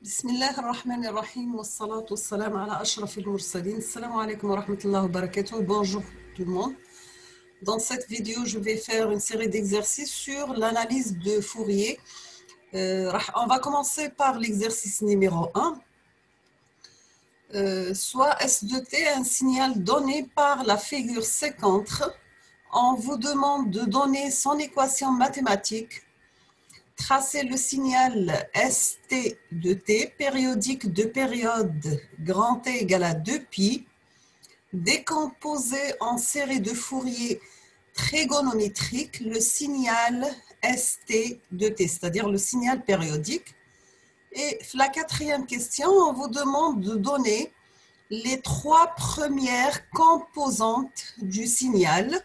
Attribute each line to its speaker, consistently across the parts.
Speaker 1: بسم الله الرحمن الرحيم والصلاة والسلام على أشرف المرسلين. Assalamu alaikum wa rahmatullahi wa barakatuh. Bonjour tout le monde. Dans cette vidéo, je vais faire une série d'exercices sur l'analyse de Fourier. On va commencer par l'exercice numéro 1. Soit S de t un signal donné par la figure ci-contre. On vous demande de donner son équation mathématique. Tracer le signal ST de t, périodique de période grand T égale à 2π, décomposer en série de Fourier trigonométrique le signal ST de t, c'est-à-dire le signal périodique. Et la quatrième question, on vous demande de donner les trois premières composantes du signal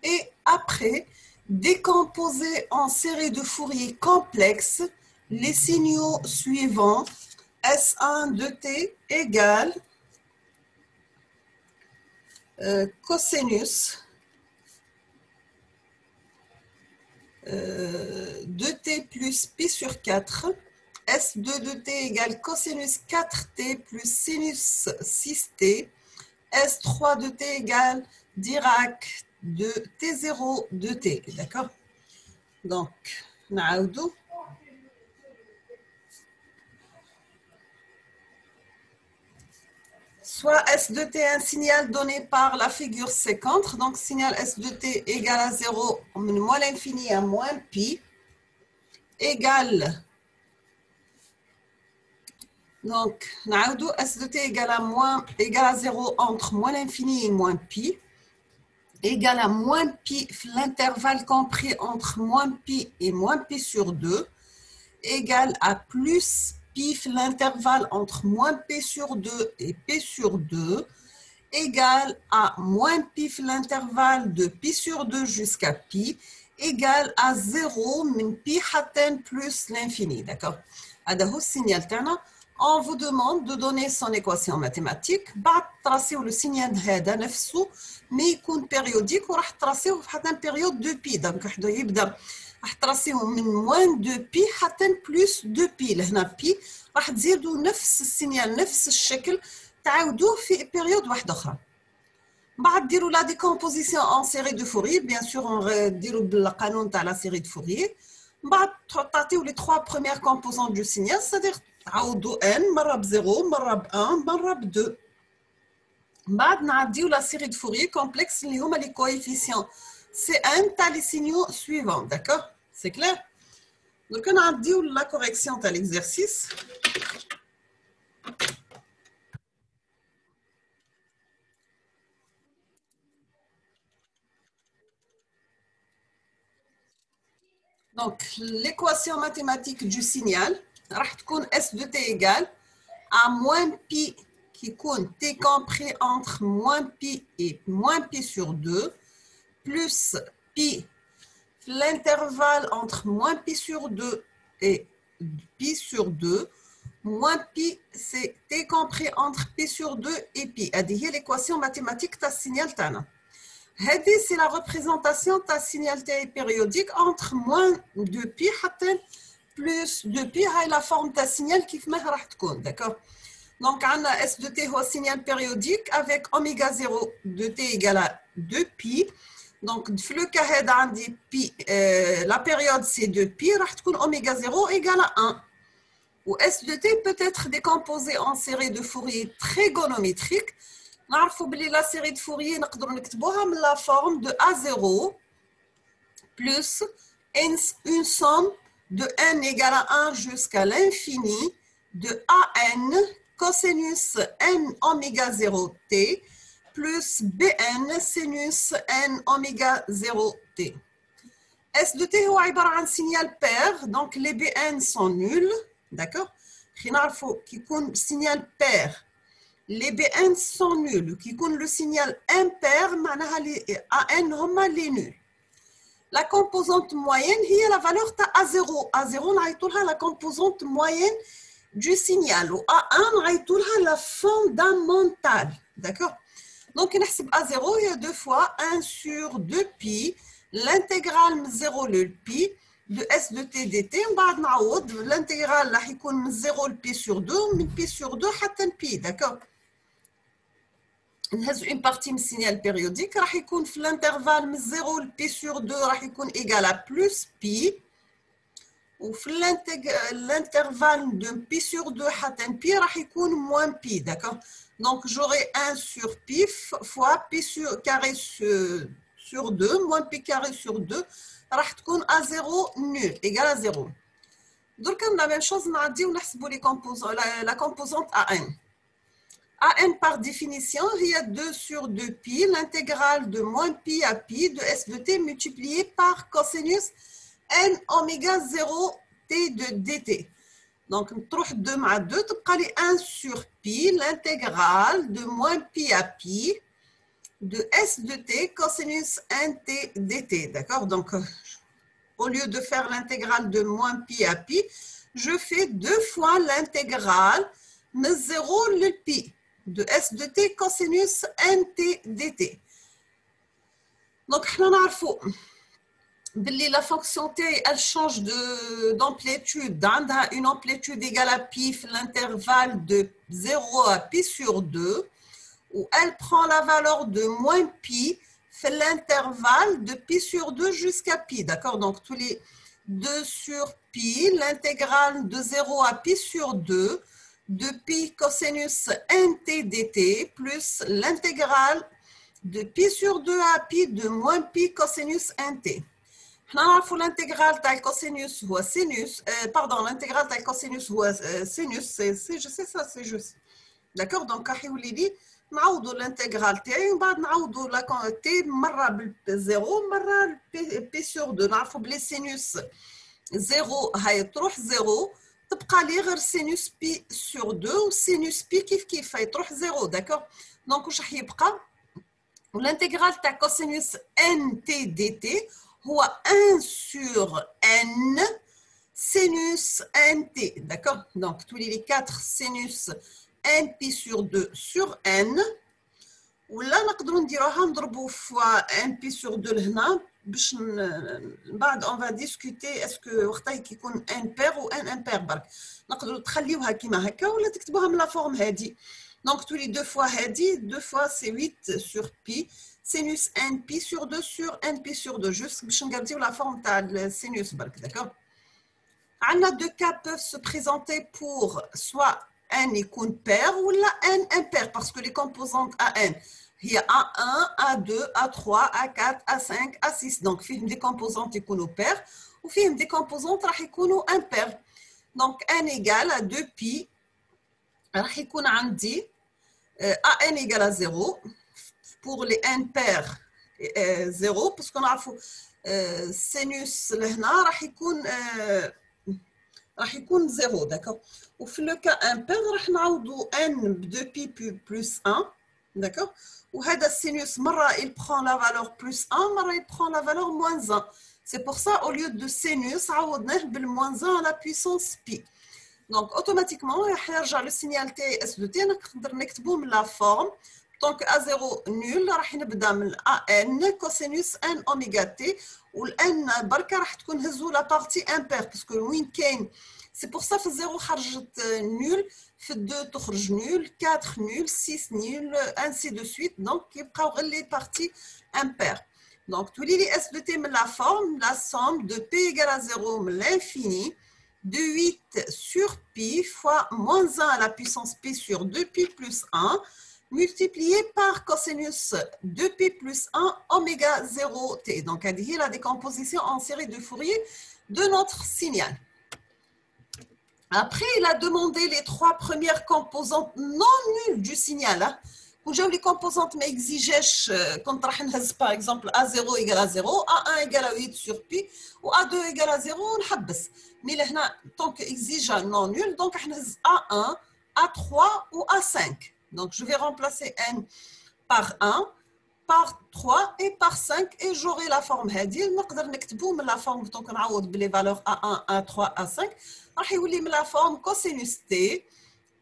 Speaker 1: et après, décomposer en série de Fourier complexes les signaux suivants. S1 de t égale cosinus de t plus pi sur 4. S2 de t égale cosinus 4t plus sinus 6t. S3 de t égale Dirac de T0 de T, d'accord? Donc, نعاودو. Soit S de T un signal donné par la figure ci-contre, donc signal S de T égale à 0, moins l'infini à moins pi, égale, donc, نعاودو, S de T égale à 0 entre moins l'infini et moins pi, égale à moins pi, l'intervalle compris entre moins pi et moins pi sur 2, égale à plus pi, l'intervalle entre moins pi sur 2 et pi sur 2, égale à moins pi, l'intervalle de pi sur 2 jusqu'à pi, égale à 0, min pi hatten plus l'infini, d'accord? هذا هو السينيال تاعنا. On vous demande de donner son équation mathématique. بعد تراسيو le signal هذا نفسه مي يكون بيريوديك وراح تراسيوه في حتى بيريود دو بي. دونك راح يبدا راح تراسيوه من موان دو بي حتى بلوس دو بي. لهنا بي راح تزيدوا نفس السينيال نفس الشكل تعاودوه في بيريود واحده اخرى. بعد ديروا لا ديكومبوزيسيون ان سيري دو فورير. بيان سور ديروا بالقانون تاع لا سيري دو فورير. بعد تعطيو لي 3 premières composantes du signal, c'est-à-dire تعوضوا n مره بزيرو مره ب 1 مره ب 2. بعد نعديو لا سيري دو فورير كومبلكس اللي هما لي كويفيسيون سي ان تاع لي سينيو سويفون. داكور سي كلير. دونك نعديو لا كوريكسيون تاع ليكزارسيس. Donc, l'équation mathématique du signal, راح تكون S de t égale à moins pi qui compte t compris entre moins pi et moins pi sur 2 plus pi, l'intervalle entre moins pi sur 2 et pi sur 2, moins pi c'est t compris entre pi sur 2 et pi. هذه هي l'équation mathématique تاع السينيال تاعنا. C'est la représentation de ta signal T périodique entre moins de pi حتى plus de pi. C'est la forme de ta signal qui va être. D'accord? Donc, on a S de T au signal périodique avec oméga 0 de T égale à 2 pi. Donc, le cas de pi, la période c'est 2 pi, oméga 0 égale à 1. Ou S de T peut être décomposé en série de Fourier trigonométrique. نعرفوا بلي لا سيري دو فوريي نقدروا نكتبوها من لا فورم دو A0 plus une somme de n égale à 1 jusqu'à l'infini de AN cosinus n oméga 0 t plus BN sinus n oméga 0 t. S de t هو عبارة عن signal pair, donc les BN sont nuls, d'accord? نعرفوا كي يكون signal pair les BN sont nuls, qui compte le signal impair, les AN هما les nuls. La composante moyenne est la valeur de A0. A0, on a la composante moyenne du signal. Ou A1, on a la fondamentale. D'accord? Donc, A0, il y a deux fois 1 sur 2 pi, l'intégrale 0 le pi, de S de T dt. On va نعوض l'intégral راح يكون من 0 ل pi sur 2 من pi sur 2 حتى ل pi, d'accord. نهز une partie من signal périodique راح يكون في l'intervalle من 0 ل pi sur 2 راح يكون égal à plus pi. وفي l'intervalle de pi sur 2 حتى pi راح يكون moins pi, d'accord. Donc j'aurai 1 sur pi fois pi sur carré sur 2 moins pi carré sur 2 راح تكون à 0 nul égal à 0. Donc la même chose نعديو ونحسبوا la composante AN. AN par définition il y a 2 sur 2 pi l'intégrale de moins pi à pi de S de t multiplié par cosinus n oméga 0 t de dt. Donc, نروح 2 مع 2 تبقى لي 1 sur pi l'intégrale de moins pi à pi de S de t cosinus n t dt. D'accord. Donc, au lieu de faire l'intégrale de moins pi à pi, je fais 2 fois l'intégrale de 0 le pi de S de t cosinus n t dt. Donc, احنا نعرفوا la fonction t, elle change d'amplitude. عندها une amplitude égale à pi في l'intervalle de 0 à pi sur 2 où elle prend la valeur de moins pi في l'intervalle de pi sur 2 jusqu'à pi. D'accord. Donc, tous les 2 sur pi, l'intégrale de 0 à pi sur 2 de pi cosinus nt dt plus l'intégrale de pi sur 2 à pi de moins pi cosinus nt. نعرفوا l'intégrale تاع الكوسينوس هو سينوس l'intégrale تاع الكوسينوس هو سينوس سي ça c'est juste. D'accord. Donc راح يولي لي نعوضوا l'intégrale تاعي ومن بعد نعوضوا لا تي مره بالزيرو مره بي سور 2. نعرفوا بلي سينوس زيرو هاي تروح زيرو تبقى لي غير سينوس بي سور 2 وسينوس بي كيف هاي تروح زيرو. داكور. دونك واش راح يبقى l'intégrale تاع كوسينوس ان تي دي تي هو 1 sur n sinus nt. D'accord. Donc, tous les 4 sinus n pi sur 2 sur n. ولا نقدروا نديروها نضربوا فوا n pi sur 2 لهنا باش بعد on va discuter est-ce que وقتها كيكون n pair ou n impair برك. نقدروا تخليوها كيما هكا ولا تكتبوها من لا فورم هذه. Donc, tous les 2 fois هذه 2 fois c'est 8 sur pi sinus n pi sur 2 sur n pi sur 2 juste باش نقاديو la forme تاع السينوس برك. d'accord. عندنا 2 cas peuvent se présenter pour soit n يكون pair ou n impair parce que les composantes AN هي A1, A2, A3, A4, A5, A6. donc فيهم des composantes يكونوا pair وفيهم des composantes راح يكونوا impair. donc n égale à 2 pi راح يكون عندي AN égale à 0 pour les n pairs 0 parce qu'on a sinus لهنا راح يكون 0. d'accord. وفي le cas impair راح نعوضوا n ب 2 pi plus 1. d'accord. وهذا السينوس مرة il prend la valeur plus 1 مرة il prend la valeur moins 1. c'est pour ça au lieu de sinus عوضناه بالmoins 1 à la puissance pi. donc automatiquement راح يرجع le signal t s de t نقدر نكتبوه من la forme. Donc, A0 nul, راح نبدا من AN cosinus n oméga t و n بركة راح تكون هزوا la partie impair parce que وين كاين c'est pour ça في الزيرو خرجت nul في 2 تخرج nul 4 nul 6 nul ainsi de suite. donc يبقاو غير les parties impaires. donc تولي لي S de t من la forme la somme de p égale à 0 من l'infini de 8 sur pi fois moins 1 à la puissance pi sur 2 pi plus 1 multiplié par cosinus 2pi plus 1 oméga 0t. Donc, هذه la décomposition en série de Fourier de notre signal. Après, il a demandé les 3 premières composantes non nulles du signal. Quand j'ai les composantes mais exigeaient quand par exemple A0 égale à 0, A1 égale à 8 sur pi ou A2 égale à 0, on حبس. Mais là, tant que exige non nul, donc A1, A3 ou A5. Donc, je vais remplacer n par 1, par 3 et par 5 et j'aurai la forme هذه. نقدر نكتبو من la forme donc نعوض بلي valeurs A1, A3, A5 راح يولي من la forme cosinus t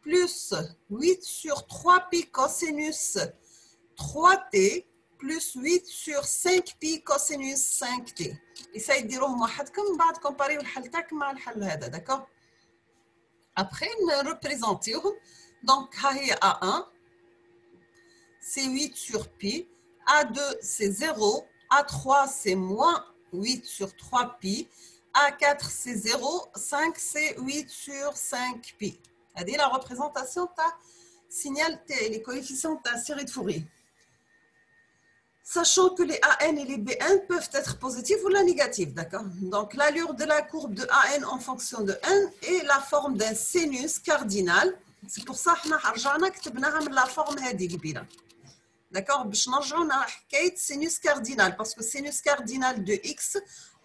Speaker 1: plus 8 sur 3 pi cosinus 3t plus 8 sur 5 pi cosinus 5t. essaye ديروهم وحدكم بعد كومباريو الحل تاعك مع الحل هذا داكور. Après نريبريزونتيوهم دونك ها هي A1 c'est 8 sur pi, A2 c'est 0, A3 c'est moins 8 sur 3 pi, A4 c'est 0, 5 c'est 8 sur 5 pi. C'est la représentation de signal T, les coefficients de ta série de Fourier. Sachant que les AN et les BN peuvent être positifs ou négatifs, d'accord? Donc l'allure de la courbe de AN en fonction de N est la forme d'un sinus cardinal. C'est pour ça que nous avons la forme هذه. D'accord? باش نرجعوا لحكايه sinus cardinal parce que sinus cardinal de x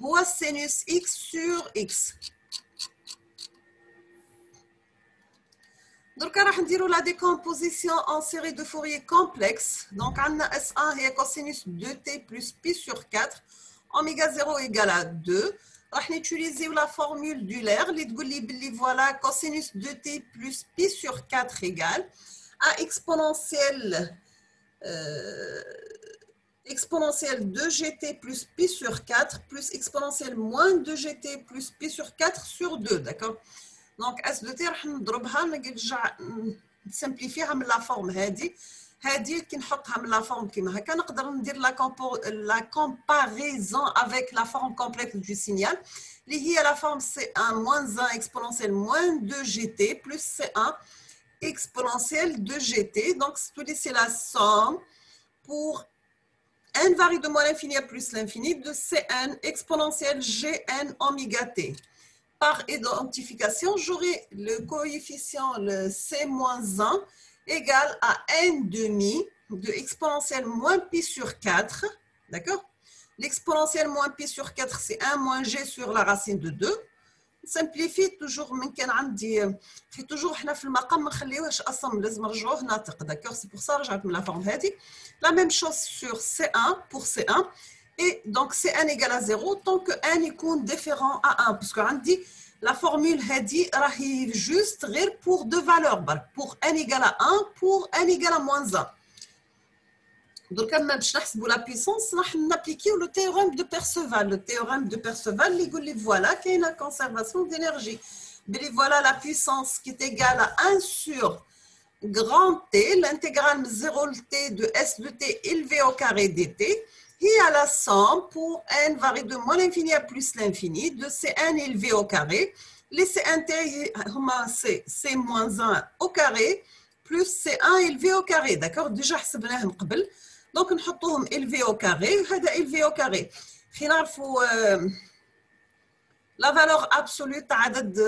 Speaker 1: هو sinus x sur x. Donc راح نديروا la décomposition en série de Fourier complexe. Donc عندنا S1 هي cosinus 2t plus pi sur 4 oméga 0 égale à 2. راح نutiliser la formule d'Euler اللي تقول لي باللي voilà cosinus 2t plus pi sur 4 égale à exponentielle exponentielle 2gt plus pi sur 4 plus exponentielle moins 2gt plus pi sur 4 sur 2, d'accord? Donc S de T راح نضربها نرجع نسمبليفيها من لا فورم هذه كي نحطها من لا فورم كيما هكا نقدر ندير لا comparaison avec la forme complexe du signal اللي هي la forme C1 moins 1 exponentielle moins 2gt plus C1 exponentielle de gt. Donc, c'est la somme pour n varie de moins l'infini à plus l'infini de Cn exponentielle Gn oméga t. Par identification, j'aurai le coefficient le C-1 égal à n demi de exponentielle moins pi sur 4. D'accord? L'exponentielle moins pi sur 4, c'est 1 moins g sur la racine de 2. simplifie toujours من كان عندي في toujours حنا في المقام ما نخليوهش اصلا لازم نرجعوه ناطق داكور سي بور سا رجعت من لا فورم هذه لا ميم شوز سور C1 pour C1 et donc C1 égale à 0 tant que n يكون différent à 1 parce que عندي la formule هذه راهي juste غير pour deux valeurs برك pour n égale à 1 pour n égale à moins 1. Donc, باش نحسبوا la puissance, راح نابليكيو le théorème de Perceval. Le théorème de Perceval, il dit voilà qu'il y a une conservation d'énergie. Voilà la puissance qui est égale à 1 sur grand T, l'intégrale 0 T de S de T élevé au carré dt, et à la somme pour n varie de moins l'infini à plus l'infini de Cn élevé au carré. Les C1T, c'est C-1 au carré plus C1 élevé au carré. D'accord? Déjà, حسبناهم قبل. Donc, نحطوهم élevé au carré وهذا élevé au carré. خي نعرفوا la valeur absolue تاع عدد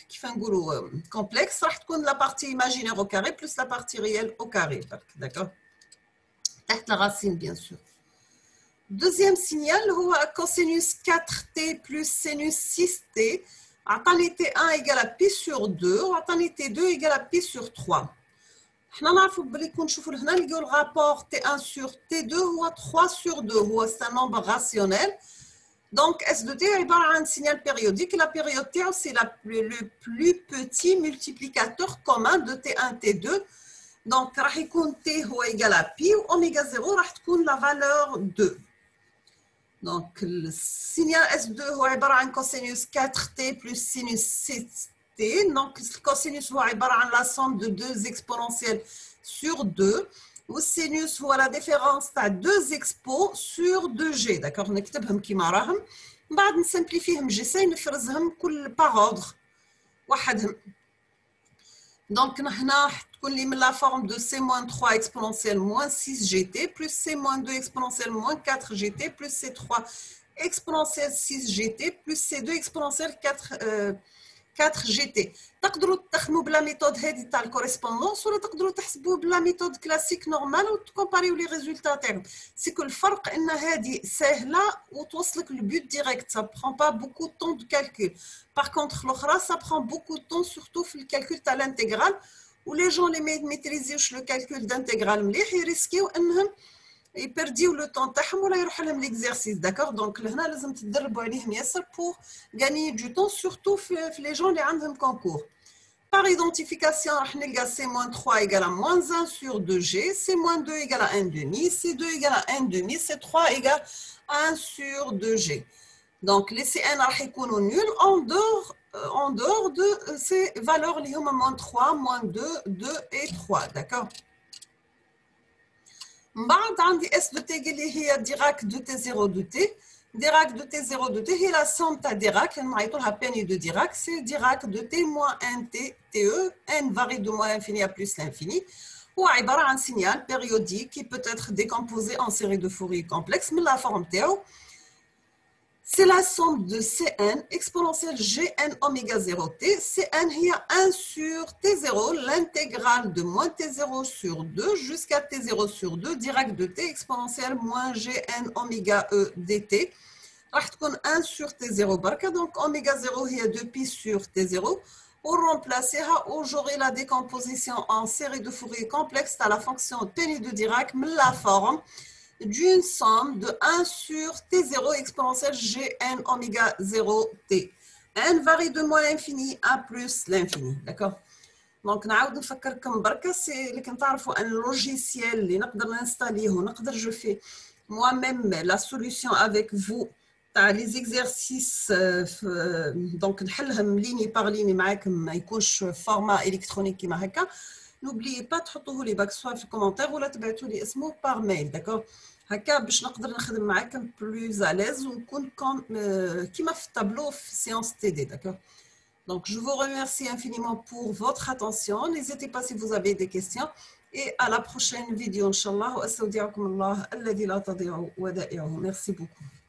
Speaker 1: كيف نقولوا complexe راح تكون la partie imaginaire au carré plus la partie réelle au carré. D'accord? تحت la racine bien sûr. Deuxième signal هو cosinus 4t plus sinus 6t. عطاني t1 égale à pi sur 2 وعطاني t2 égale à pi sur 3. حنا نعرفوا بلي كون نشوفوا هنا نلقاو الرابور T1 sur T2 هو 3 sur 2 هو c'est un nombre rationnel. Donc S de T est عبارة عن signal périodique. La période T c'est le plus petit multiplicateur commun de T1 T2. Donc راح يكون T هو égal à pi و oméga 0 راح تكون la valeur 2. Donc le signal S2 هو عبارة عن cosinus 4T plus sinus 6T. Donc, le cosinus هو عبارة عن la somme de deux exponentielles sur 2. Le sinus هو la différence تاع deux expos sur 2g. D'accord? نكتبهم كيما راهم. بعد نسمبليفيهم جيساي نفرزهم كل par ordre. وحدهم. Donc, هنا تكون لي من la forme de C-3 exponentielle moins 6gt plus C-2 exponentielle moins 4gt plus C3 exponentielle 6gt plus C2 exponentielle 4gt. تقدروا تخدموا بلا ميثود هذه تاع الكوريسبوندونس ولا تقدروا تحسبوا بلا ميثود كلاسيك نورمال وتكومباريو لي ريزولتا تاعهم. سي كو الفرق ان هذه سهله وتوصلك للبوت ديريكت. Ça prend pas beaucoup de temps de calcul. Par contre الاخرى ça prend beaucoup de temps surtout في الكالكول تاع الانتغرال ولي جون اللي ما ميتريزيوش لو كالكول دانتغرال مليح يريسكيو انهم يبرديو لو طون تاعهم ولا يروح لهم ليكزارسيس. داكور دونك لهنا لازم تدربوا عليهم ياسر بور غاني دو طون سورتو في لي جون اللي عندهم كونكور. Par identification, C-3 égale à moins 1 sur 2G, C-2 égale à 1 demi, C2 égale à 1 demi, C3 égale à 1 sur 2G. Donc, les CN vont nuls en dehors de ces valeurs, les moins 3, moins 2, 2 et 3. D'accord? بعد عندي S de T اللي هي Dirac de T0 de T. Dirac de T0 de T هي la somme de Dirac, نعيطولها Penny de Dirac, c'est Dirac de T moins 1 T, TE, n varie de moins l'infini à plus l'infini. هو عبارة عن signal périodique qui peut être décomposé en série de Fourier complexe, mais la forme تاعو c'est la somme de Cn exponentielle Gn oméga 0t. Cn est 1 sur T0, l'intégrale de moins T0 sur 2 jusqu'à T0 sur 2, Dirac de T exponentielle moins Gn oméga E dt. راح تكون 1 sur T0 بركة, donc oméga 0 est 2pi sur T0. Pour remplacer, j'aurai la décomposition en série de Fourier complexe à la fonction Penny de Dirac, mais la forme d'une somme de 1 sur T0 exponentielle Gn oméga 0t. n varie de moins l'infini à plus l'infini. D'accord? Donc, نعاود نفكركم بركة سي اللي كنتعرفوا ان logiciel اللي نقدر نستاليه ونقدر je fais moi-même la solution avec vous تاع les exercices donc نحلهم ليني باغ ليني معاكم ما يكونش فورما الكترونيك كيما هكا. N'oubliez pas تحطوه لي باك سوا في الكومنتير ولا تبعتوا لي اسمه باغ ميل. داكور؟ هكا باش نقدر نخدم معاكم بلوز اليز ونكون كيما في الطابلو في سيونس تي دي. داكور؟ Donc je vous remercie infiniment pour votre attention. N'hésitez pas si vous avez des questions et à la prochaine vidéo inchallah. واستودعكم الله الذي لا تضيع ودائعه. Merci beaucoup.